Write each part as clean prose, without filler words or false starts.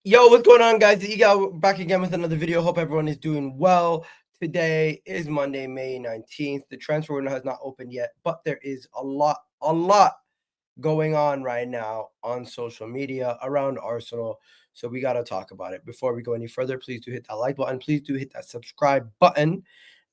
Yo, what's going on, guys? Egal back again with another video. Hope everyone is doing well. Today is Monday, May 19th. The transfer window has not opened yet, but there is a lot going on right now on social media around Arsenal. So we got to talk about it. Before we go any further, please do hit that like button. Please do hit that subscribe button.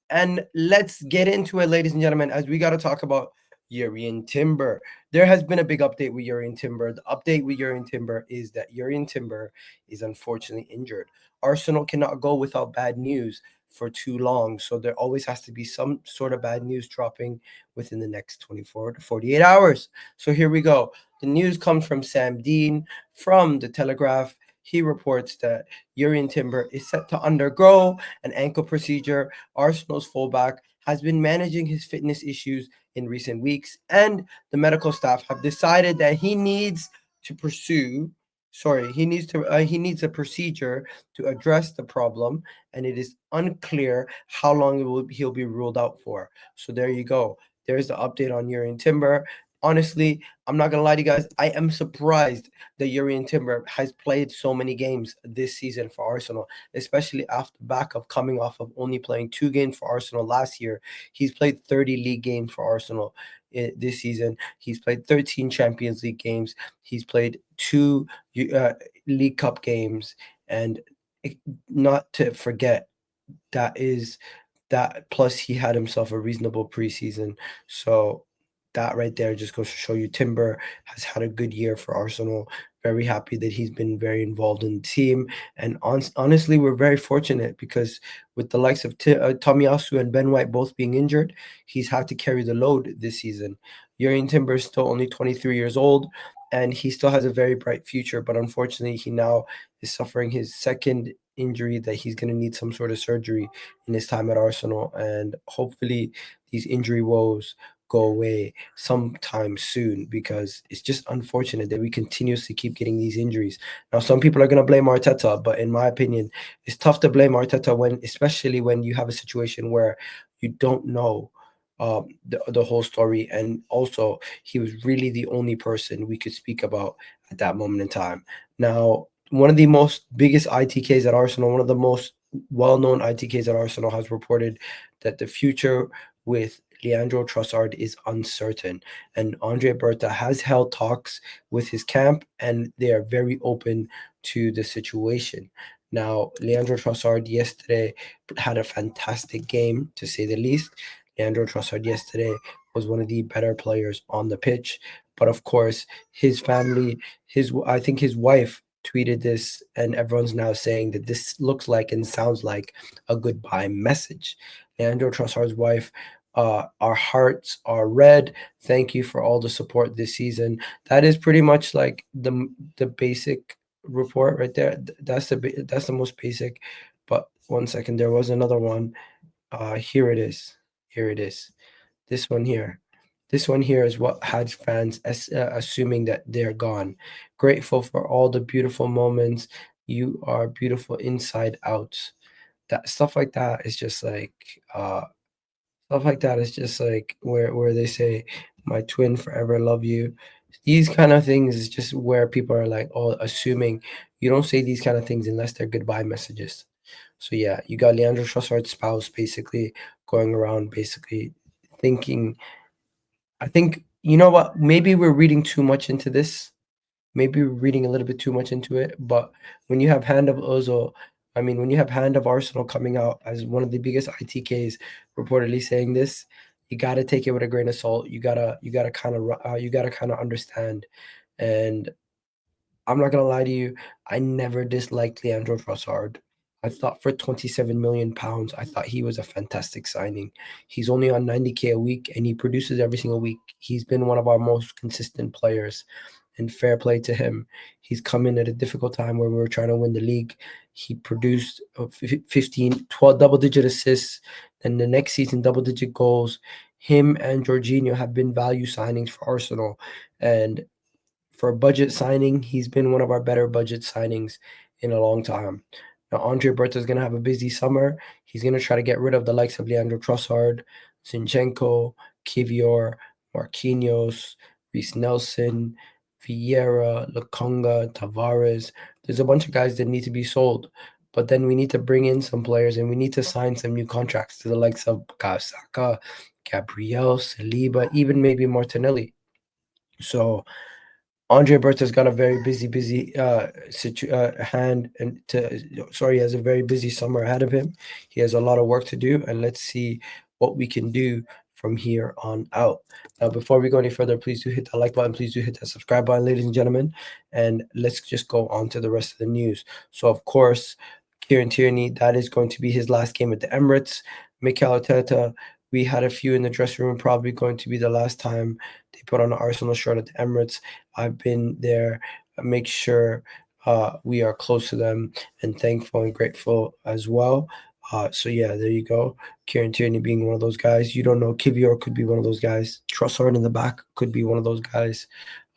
And let's get into it, ladies and gentlemen, as we got to talk about Jurriën Timber. There has been a big update with Jurriën Timber. The update with Jurriën Timber is that Jurriën Timber is unfortunately injured. Arsenal cannot go without bad news for too long, so there always has to be some sort of bad news dropping within the next 24 to 48 hours. So here we go. The news comes from Sam Dean from The Telegraph. He reports that Jurriën Timber is set to undergo an ankle procedure. Arsenal's fullback has been managing his fitness issues in recent weeks, and the medical staff have decided that he needs to pursue he needs a procedure to address the problem, and it is unclear how long he'll be ruled out for. So there you go. There's the update on Jurriën Timber. Honestly, I'm not gonna lie to you guys, I am surprised that Jurriën Timber has played so many games this season for Arsenal, especially after back of coming off of only playing 2 games for Arsenal last year. He's played 30 league games for Arsenal this season. He's played 13 Champions League games. He's played 2 League Cup games, and not to forget that plus he had himself a reasonable preseason. So that right there just goes to show you Timber has had a good year for Arsenal. Very happy that he's been very involved in the team. And honestly, we're very fortunate because with the likes of Tomiyasu and Ben White both being injured, he's had to carry the load this season. Jurriën Timber is still only 23 years old, and he still has a very bright future. But unfortunately, he now is suffering his second injury that he's going to need some sort of surgery in his time at Arsenal. And hopefully these injury woes go away sometime soon, because it's just unfortunate that we continuously keep getting these injuries. Now, some people are going to blame Arteta, but in my opinion, it's tough to blame Arteta especially when you have a situation where you don't know the whole story. And also, he was really the only person we could speak about at that moment in time. Now, one of the biggest ITKs at Arsenal, one of the most well-known ITKs at Arsenal, has reported that the future with Leandro Trossard is uncertain, and Andre Berta has held talks with his camp, and they are very open to the situation. Now, Leandro Trossard yesterday had a fantastic game, to say the least. Leandro Trossard yesterday was one of the better players on the pitch, but of course, his family, I think his wife tweeted this, and everyone's now saying that this looks like and sounds like a goodbye message. Leandro Trossard's wife, our hearts are red. Thank you for all the support this season. That is pretty much like the basic report right there. That's the most basic. But one second, there was another one. Here it is. Here it is. This one here. This one here is what had fans assuming that they're gone. Grateful for all the beautiful moments. You are beautiful inside out. That stuff like that is just like stuff like that is just like where they say, "My twin forever love you." These kind of things is just where people are like, oh, assuming. You don't say these kind of things unless they're goodbye messages. So yeah, you got Leandro Trossard's spouse basically going around basically thinking. I think, you know what? Maybe we're reading too much into this. Maybe we're reading a little bit too much into it. But when you have when you have Hand of Arsenal coming out as one of the biggest ITKs reportedly saying this, you got to take it with a grain of salt. You gotta kind of understand. And I'm not gonna lie to you, I never disliked Leandro Trossard. I thought for 27 million pounds, I thought he was a fantastic signing. He's only on 90K a week, and he produces every single week. He's been one of our most consistent players, and fair play to him. He's come in at a difficult time where we were trying to win the league. He produced 15, 12 double-digit assists, and the next season double-digit goals. Him and Jorginho have been value signings for Arsenal, and for a budget signing, he's been one of our better budget signings in a long time. Now, Andre Berta is going to have a busy summer. He's going to try to get rid of the likes of Leandro Trossard, Zinchenko, Kivior, Marquinhos, Reece Nelson, Vieira, Lokonga, Tavares. There's a bunch of guys that need to be sold. But then we need to bring in some players and we need to sign some new contracts to the likes of Saka, Gabriel, Saliba, even maybe Martinelli. So Andre Berta's got a very busy hand and he has a very busy summer ahead of him. He has a lot of work to do, and let's see what we can do from here on out. Now, before we go any further, please do hit that like button. Please do hit that subscribe button, ladies and gentlemen. And let's just go on to the rest of the news. So, of course, Kieran Tierney, that is going to be his last game at the Emirates. Mikel Arteta, we had a few in the dressing room, probably going to be the last time they put on an Arsenal shirt at the Emirates. I've been there. Make sure we are close to them and thankful and grateful as well. So yeah, there you go. Kieran Tierney being one of those guys. You don't know. Kivior could be one of those guys. Trossard in the back could be one of those guys.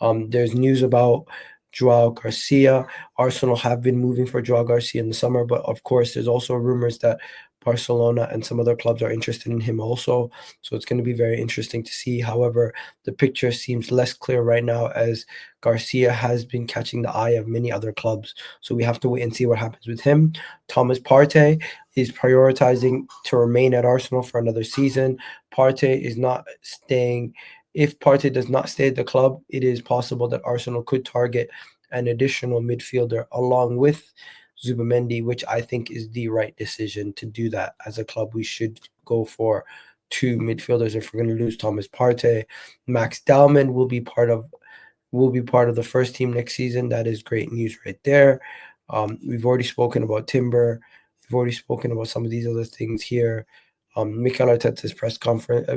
There's news about Joan Garcia. Arsenal have been moving for Joan Garcia in the summer, but of course, there's also rumors that Barcelona and some other clubs are interested in him also. So it's going to be very interesting to see. However, the picture seems less clear right now as Garcia has been catching the eye of many other clubs. So we have to wait and see what happens with him. Thomas Partey is prioritizing to remain at Arsenal for another season. Partey is not staying. If Partey does not stay at the club, it is possible that Arsenal could target an additional midfielder along with Zubimendi, which I think is the right decision to do that. As a club, we should go for two midfielders if we're going to lose Thomas Partey. Max Dalman will be part of the first team next season. That is great news right there. We've already spoken about Timber. We've already spoken about some of these other things here. Mikel Arteta's press conference.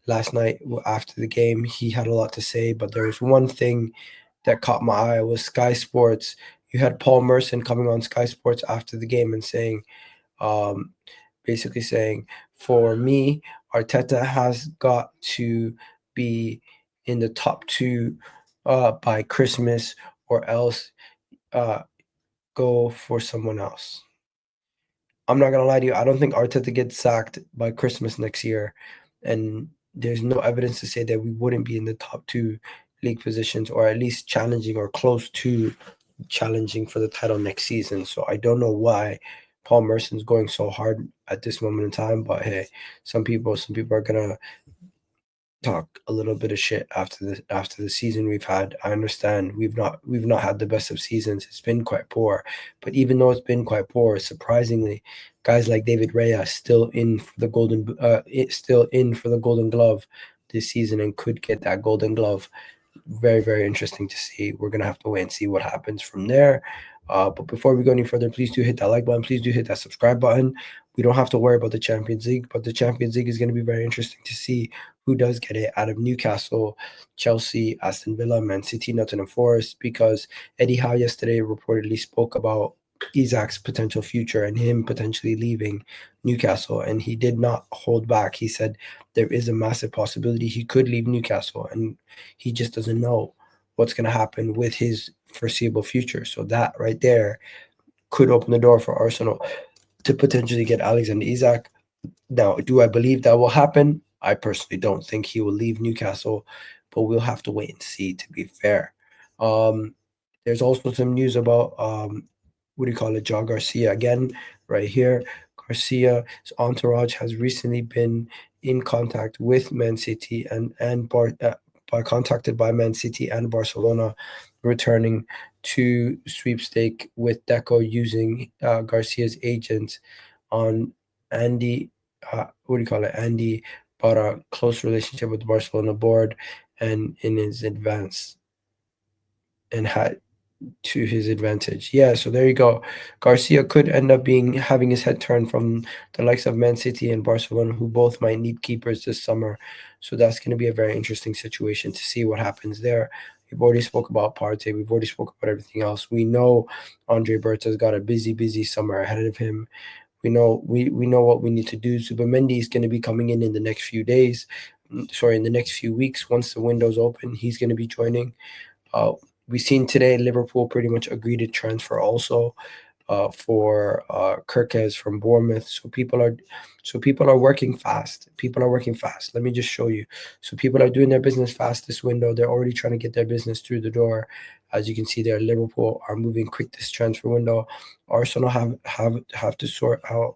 Last night after the game, he had a lot to say, but there was one thing that caught my eye was Sky Sports. You had Paul Merson coming on Sky Sports after the game and saying, basically saying, for me, Arteta has got to be in the top two by Christmas, or else go for someone else. I'm not gonna lie to you. I don't think Arteta gets sacked by Christmas next year, and there's no evidence to say that we wouldn't be in the top two league positions, or at least challenging or close to challenging for the title next season. So I don't know why Paul Merson's going so hard at this moment in time. But hey, some people are gonna talk a little bit of shit after the season we've had. I understand we've not had the best of seasons. It's been quite poor, but even though it's been quite poor, surprisingly, guys like David Raya still in for the Golden Glove this season and could get that Golden Glove. Very, very interesting to see. We're gonna have to wait and see what happens from there. But before we go any further, please do hit that like button. Please do hit that subscribe button. We don't have to worry about the Champions League, but the Champions League is going to be very interesting to see who does get it out of Newcastle, Chelsea, Aston Villa, Man City, Nottingham Forest, because Eddie Howe yesterday reportedly spoke about Isak's potential future and him potentially leaving Newcastle, and he did not hold back. He said there is a massive possibility he could leave Newcastle, and he just doesn't know what's going to happen with his foreseeable future. So that right there could open the door for Arsenal to potentially get Alexander Isak. Now, do I believe that will happen? I personally don't think he will leave Newcastle, but we'll have to wait and see, to be fair. There's also some news about Joan Garcia again, right here. Garcia's entourage has recently been in contact with Man City contacted by Man City and Barcelona, returning to sweepstake with Deco using Garcia's agent on Andy. Andy bought a close relationship with the Barcelona board, and in his advance, and had to his advantage. Yeah, so there you go. Garcia could end up having his head turned from the likes of Man City and Barcelona, who both might need keepers this summer. So that's going to be a very interesting situation to see what happens there. We've already spoke about Partey. We've already spoke about everything else. We know Andre Berta's got a busy summer ahead of him. We know what we need to do. Zubimendi is going to be coming in the next few days. In the next few weeks. Once the window's open, he's going to be joining. We've seen today Liverpool pretty much agreed to transfer also. for Kirkes from Bournemouth. So people are working fast. People are working fast. Let me just show you. So people are doing their business fast this window. They're already trying to get their business through the door. As you can see there, Liverpool are moving quick this transfer window. Arsenal have to sort out.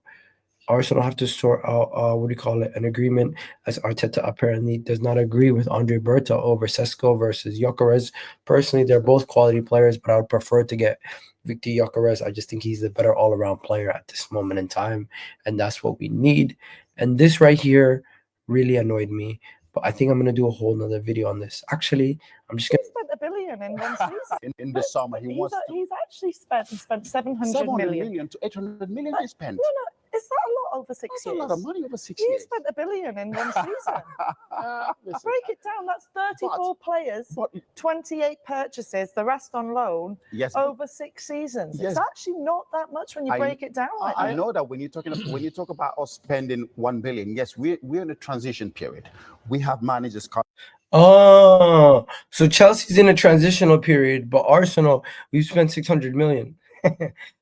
Arsenal have to sort out what do you call it, an agreement, as Arteta apparently does not agree with Andre Berta over Sesko versus Gyökeres. Personally, they're both quality players, but I would prefer to get Victor Gyökeres. I just think he's the better all-around player at this moment in time, and that's what we need. And this right here really annoyed me, but I think I'm gonna do a whole nother video on this. Actually, I'm just gonna. He spent $1 billion in one season. in the summer. He's actually spent 700 700 million. million to 800 million he spent. No, is that a lot over 6 That's years? a lot of money over 6 He years. spent $1 billion in one season. Listen, Break it down. That's 34 players, but 28 purchases, the rest on loan, yes, over 6 seasons. Yes. It's actually not that much when you break it down like I that. know that when you talk about us spending 1 billion, yes, we're in a transition period. We have managers. Oh, so Chelsea's in a transitional period, but Arsenal, we've spent 600 million.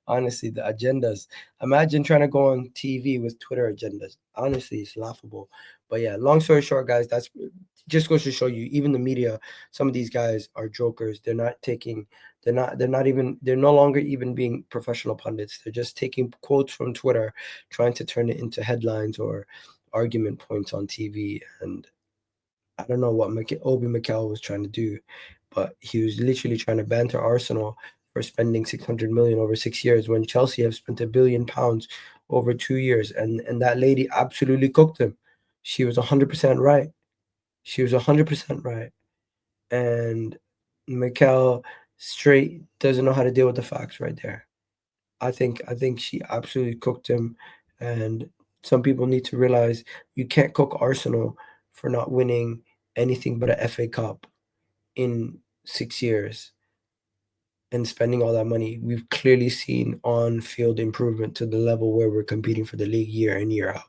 Honestly, the agendas. Imagine trying to go on TV with Twitter agendas. Honestly, it's laughable. But yeah, long story short, guys, that's just goes to show you, even the media, some of these guys are jokers. They're no longer even being professional pundits. They're just taking quotes from Twitter, trying to turn it into headlines or argument points on TV. And I don't know what Mikel was trying to do, but he was literally trying to banter Arsenal for spending 600 million over 6 years when Chelsea have spent £1 billion over 2 years, and that lady absolutely cooked him. She was 100% right. She was 100% right, and Mikel straight doesn't know how to deal with the facts right there. I think she absolutely cooked him, and some people need to realize you can't cook Arsenal for not winning anything but a FA Cup in 6 years and spending all that money. We've clearly seen on-field improvement to the level where we're competing for the league year in, year out.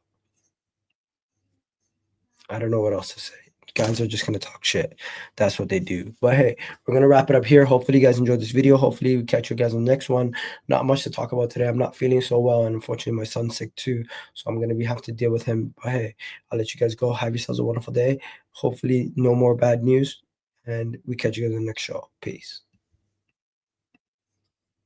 I don't know what else to say. Guys are just going to talk shit. That's what they do. But hey, we're going to wrap it up here. Hopefully you guys enjoyed this video. Hopefully we catch you guys on the next one. Not much to talk about today. I'm not feeling so well, and unfortunately my son's sick too, so I'm going to have to deal with him. But hey, I'll let you guys go. Have yourselves a wonderful day. Hopefully no more bad news, and we catch you guys in the next show. Peace.